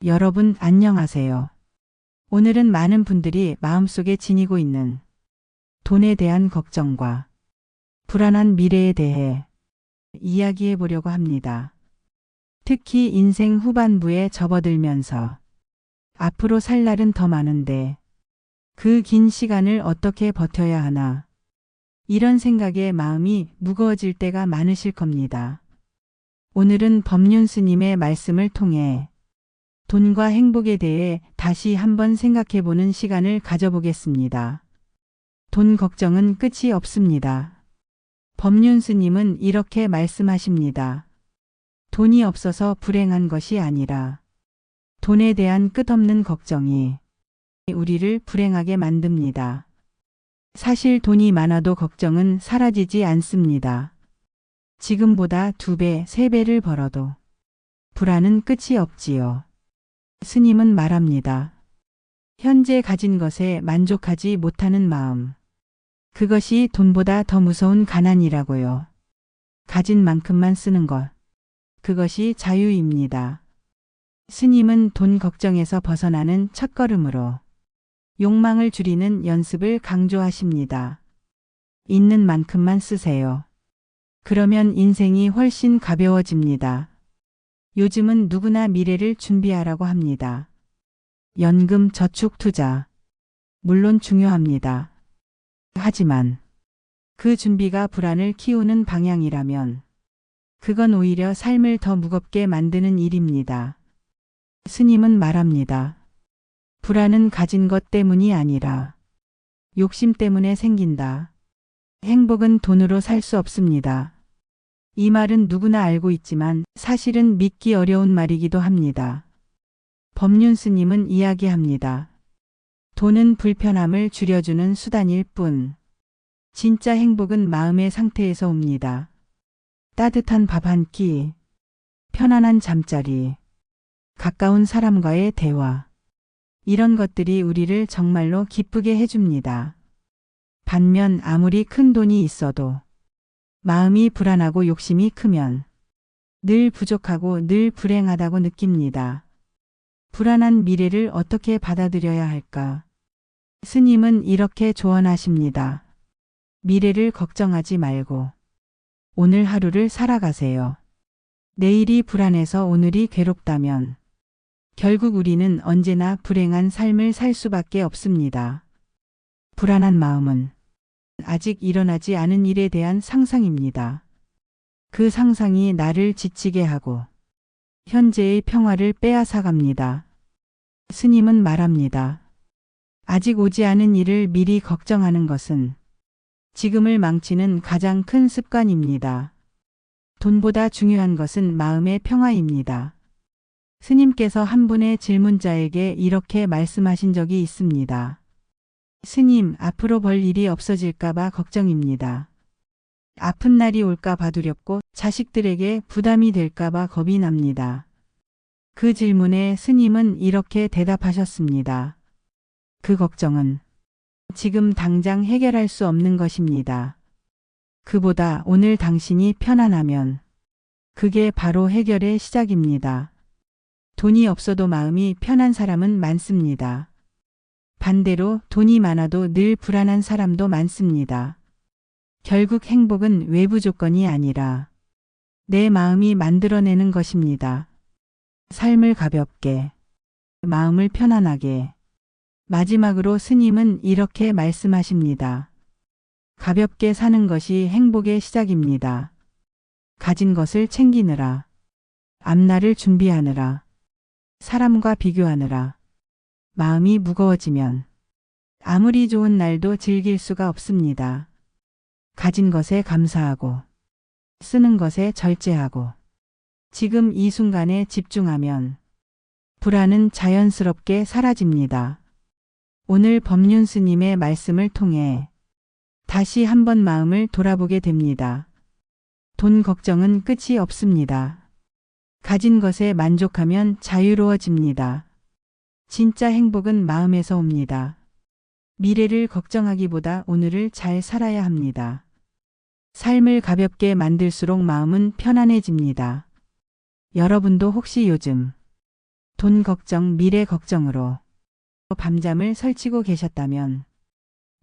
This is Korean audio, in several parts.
여러분 안녕하세요. 오늘은 많은 분들이 마음속에 지니고 있는 돈에 대한 걱정과 불안한 미래에 대해 이야기해 보려고 합니다. 특히 인생 후반부에 접어들면서 앞으로 살 날은 더 많은데 그 긴 시간을 어떻게 버텨야 하나, 이런 생각에 마음이 무거워질 때가 많으실 겁니다. 오늘은 법륜 스님의 말씀을 통해 돈과 행복에 대해 다시 한번 생각해 보는 시간을 가져보겠습니다. 돈 걱정은 끝이 없습니다. 법륜 스님은 이렇게 말씀하십니다. 돈이 없어서 불행한 것이 아니라 돈에 대한 끝없는 걱정이 우리를 불행하게 만듭니다. 사실 돈이 많아도 걱정은 사라지지 않습니다. 지금보다 2배, 3배를 벌어도 불안은 끝이 없지요. 스님은 말합니다. 현재 가진 것에 만족하지 못하는 마음. 그것이 돈보다 더 무서운 가난이라고요. 가진 만큼만 쓰는 것. 그것이 자유입니다. 스님은 돈 걱정에서 벗어나는 첫걸음으로 욕망을 줄이는 연습을 강조하십니다. 있는 만큼만 쓰세요. 그러면 인생이 훨씬 가벼워집니다. 요즘은 누구나 미래를 준비하라고 합니다. 연금, 저축, 투자. 물론 중요합니다. 하지만 그 준비가 불안을 키우는 방향이라면 그건 오히려 삶을 더 무겁게 만드는 일입니다. 스님은 말합니다. 불안은 가진 것 때문이 아니라 욕심 때문에 생긴다. 행복은 돈으로 살 수 없습니다. 이 말은 누구나 알고 있지만 사실은 믿기 어려운 말이기도 합니다. 법륜 스님은 이야기합니다. 돈은 불편함을 줄여주는 수단일 뿐, 진짜 행복은 마음의 상태에서 옵니다. 따뜻한 밥 한 끼, 편안한 잠자리, 가까운 사람과의 대화, 이런 것들이 우리를 정말로 기쁘게 해줍니다. 반면 아무리 큰 돈이 있어도 마음이 불안하고 욕심이 크면 늘 부족하고 늘 불행하다고 느낍니다. 불안한 미래를 어떻게 받아들여야 할까? 스님은 이렇게 조언하십니다. 미래를 걱정하지 말고 오늘 하루를 살아가세요. 내일이 불안해서 오늘이 괴롭다면 결국 우리는 언제나 불행한 삶을 살 수밖에 없습니다. 불안한 마음은 아직 일어나지 않은 일에 대한 상상입니다. 그 상상이 나를 지치게 하고 현재의 평화를 빼앗아갑니다. 스님은 말합니다. 아직 오지 않은 일을 미리 걱정하는 것은 지금을 망치는 가장 큰 습관입니다. 돈보다 중요한 것은 마음의 평화입니다. 스님께서 한 분의 질문자에게 이렇게 말씀하신 적이 있습니다. 스님, 앞으로 벌 일이 없어질까봐 걱정입니다. 아픈 날이 올까봐 두렵고 자식들에게 부담이 될까봐 겁이 납니다. 그 질문에 스님은 이렇게 대답하셨습니다. 그 걱정은 지금 당장 해결할 수 없는 것입니다. 그보다 오늘 당신이 편안하면 그게 바로 해결의 시작입니다. 돈이 없어도 마음이 편한 사람은 많습니다. 반대로 돈이 많아도 늘 불안한 사람도 많습니다. 결국 행복은 외부 조건이 아니라 내 마음이 만들어내는 것입니다. 삶을 가볍게, 마음을 편안하게. 마지막으로 스님은 이렇게 말씀하십니다. 가볍게 사는 것이 행복의 시작입니다. 가진 것을 챙기느라, 앞날을 준비하느라, 사람과 비교하느라 마음이 무거워지면 아무리 좋은 날도 즐길 수가 없습니다. 가진 것에 감사하고 쓰는 것에 절제하고 지금 이 순간에 집중하면 불안은 자연스럽게 사라집니다. 오늘 법륜 스님의 말씀을 통해 다시 한번 마음을 돌아보게 됩니다. 돈 걱정은 끝이 없습니다. 가진 것에 만족하면 자유로워집니다. 진짜 행복은 마음에서 옵니다. 미래를 걱정하기보다 오늘을 잘 살아야 합니다. 삶을 가볍게 만들수록 마음은 편안해집니다. 여러분도 혹시 요즘 돈 걱정, 미래 걱정으로 밤잠을 설치고 계셨다면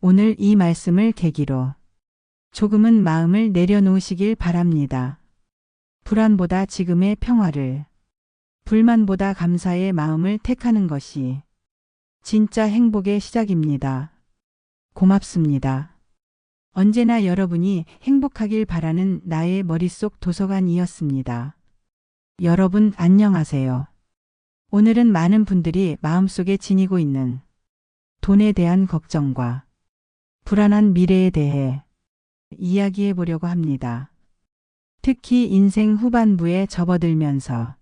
오늘 이 말씀을 계기로 조금은 마음을 내려놓으시길 바랍니다. 불안보다 지금의 평화를, 불만보다 감사의 마음을 택하는 것이 진짜 행복의 시작입니다. 고맙습니다. 언제나 여러분이 행복하길 바라는 나의 머릿속 도서관이었습니다. 여러분 안녕하세요. 오늘은 많은 분들이 마음속에 지니고 있는 돈에 대한 걱정과 불안한 미래에 대해 이야기해 보려고 합니다. 특히 인생 후반부에 접어들면서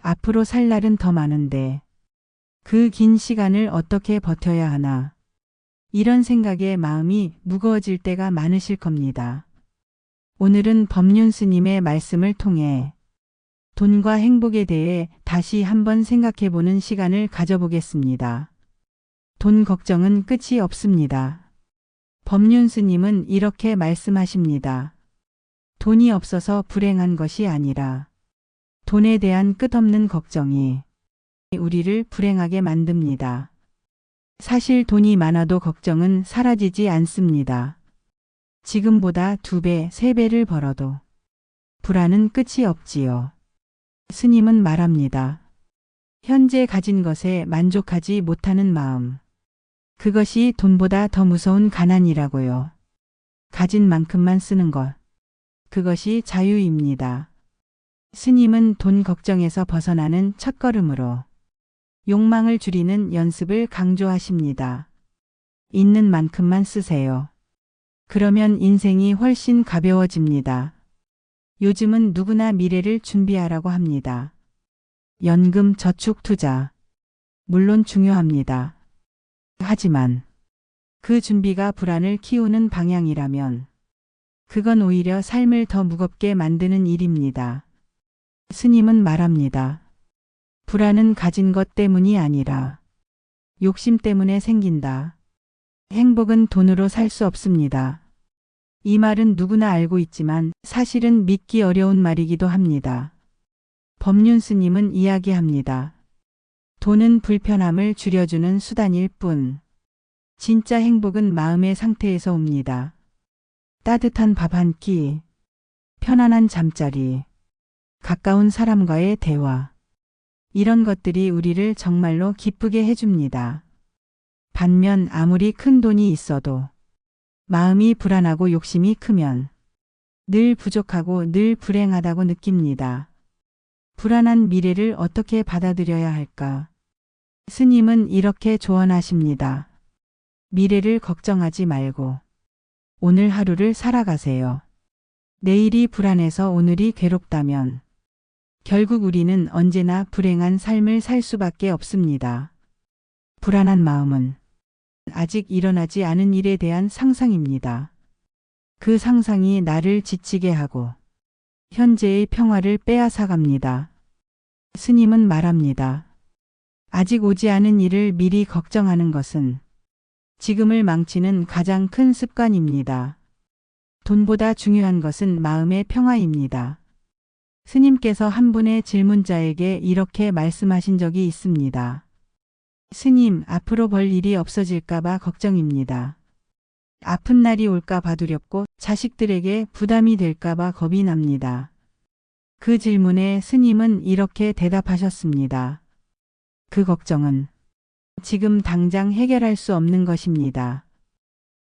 앞으로 살 날은 더 많은데 그 긴 시간을 어떻게 버텨야 하나, 이런 생각에 마음이 무거워질 때가 많으실 겁니다. 오늘은 법륜 스님의 말씀을 통해 돈과 행복에 대해 다시 한번 생각해 보는 시간을 가져보겠습니다. 돈 걱정은 끝이 없습니다. 법륜 스님은 이렇게 말씀하십니다. 돈이 없어서 불행한 것이 아니라 돈에 대한 끝없는 걱정이 우리를 불행하게 만듭니다. 사실 돈이 많아도 걱정은 사라지지 않습니다. 지금보다 2배, 3배를 벌어도 불안은 끝이 없지요. 스님은 말합니다. 현재 가진 것에 만족하지 못하는 마음. 그것이 돈보다 더 무서운 가난이라고요. 가진 만큼만 쓰는 것. 그것이 자유입니다. 스님은 돈 걱정에서 벗어나는 첫걸음으로 욕망을 줄이는 연습을 강조하십니다. 있는 만큼만 쓰세요. 그러면 인생이 훨씬 가벼워집니다. 요즘은 누구나 미래를 준비하라고 합니다. 연금, 저축, 투자. 물론 중요합니다. 하지만 그 준비가 불안을 키우는 방향이라면 그건 오히려 삶을 더 무겁게 만드는 일입니다. 스님은 말합니다. 불안은 가진 것 때문이 아니라 욕심 때문에 생긴다. 행복은 돈으로 살 수 없습니다. 이 말은 누구나 알고 있지만 사실은 믿기 어려운 말이기도 합니다. 법륜 스님은 이야기합니다. 돈은 불편함을 줄여주는 수단일 뿐 진짜 행복은 마음의 상태에서 옵니다. 따뜻한 밥 한 끼, 편안한 잠자리, 가까운 사람과의 대화. 이런 것들이 우리를 정말로 기쁘게 해줍니다. 반면 아무리 큰 돈이 있어도 마음이 불안하고 욕심이 크면 늘 부족하고 늘 불행하다고 느낍니다. 불안한 미래를 어떻게 받아들여야 할까? 스님은 이렇게 조언하십니다. 미래를 걱정하지 말고 오늘 하루를 살아가세요. 내일이 불안해서 오늘이 괴롭다면 결국 우리는 언제나 불행한 삶을 살 수밖에 없습니다. 불안한 마음은 아직 일어나지 않은 일에 대한 상상입니다. 그 상상이 나를 지치게 하고 현재의 평화를 빼앗아갑니다. 스님은 말합니다. 아직 오지 않은 일을 미리 걱정하는 것은 지금을 망치는 가장 큰 습관입니다. 돈보다 중요한 것은 마음의 평화입니다. 스님께서 한 분의 질문자에게 이렇게 말씀하신 적이 있습니다. 스님, 앞으로 벌 일이 없어질까봐 걱정입니다. 아픈 날이 올까봐 두렵고 자식들에게 부담이 될까봐 겁이 납니다. 그 질문에 스님은 이렇게 대답하셨습니다. 그 걱정은 지금 당장 해결할 수 없는 것입니다.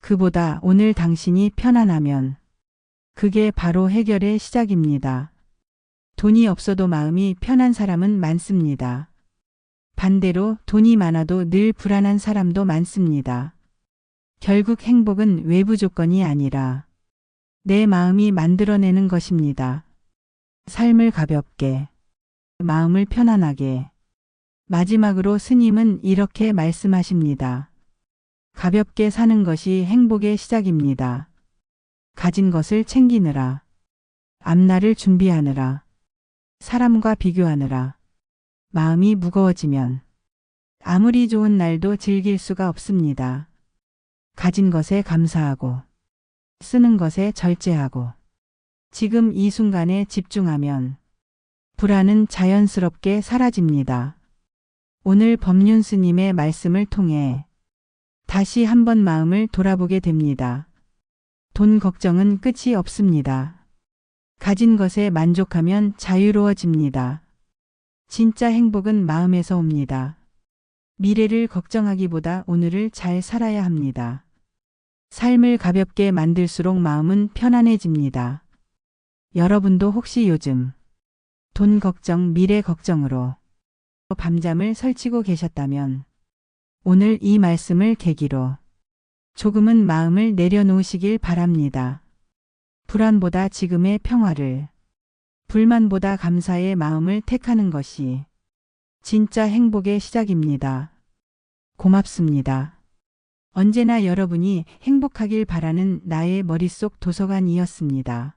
그보다 오늘 당신이 편안하면 그게 바로 해결의 시작입니다. 돈이 없어도 마음이 편한 사람은 많습니다. 반대로 돈이 많아도 늘 불안한 사람도 많습니다. 결국 행복은 외부 조건이 아니라 내 마음이 만들어내는 것입니다. 삶을 가볍게, 마음을 편안하게. 마지막으로 스님은 이렇게 말씀하십니다. 가볍게 사는 것이 행복의 시작입니다. 가진 것을 챙기느라, 앞날을 준비하느라, 사람과 비교하느라 마음이 무거워지면 아무리 좋은 날도 즐길 수가 없습니다. 가진 것에 감사하고 쓰는 것에 절제하고 지금 이 순간에 집중하면 불안은 자연스럽게 사라집니다. 오늘 법륜 스님의 말씀을 통해 다시 한번 마음을 돌아보게 됩니다. 돈 걱정은 끝이 없습니다. 가진 것에 만족하면 자유로워집니다. 진짜 행복은 마음에서 옵니다. 미래를 걱정하기보다 오늘을 잘 살아야 합니다. 삶을 가볍게 만들수록 마음은 편안해집니다. 여러분도 혹시 요즘 돈 걱정, 미래 걱정으로 밤잠을 설치고 계셨다면 오늘 이 말씀을 계기로 조금은 마음을 내려놓으시길 바랍니다. 불안보다 지금의 평화를, 불만보다 감사의 마음을 택하는 것이 진짜 행복의 시작입니다. 고맙습니다. 언제나 여러분이 행복하길 바라는 나의 머릿속 도서관이었습니다.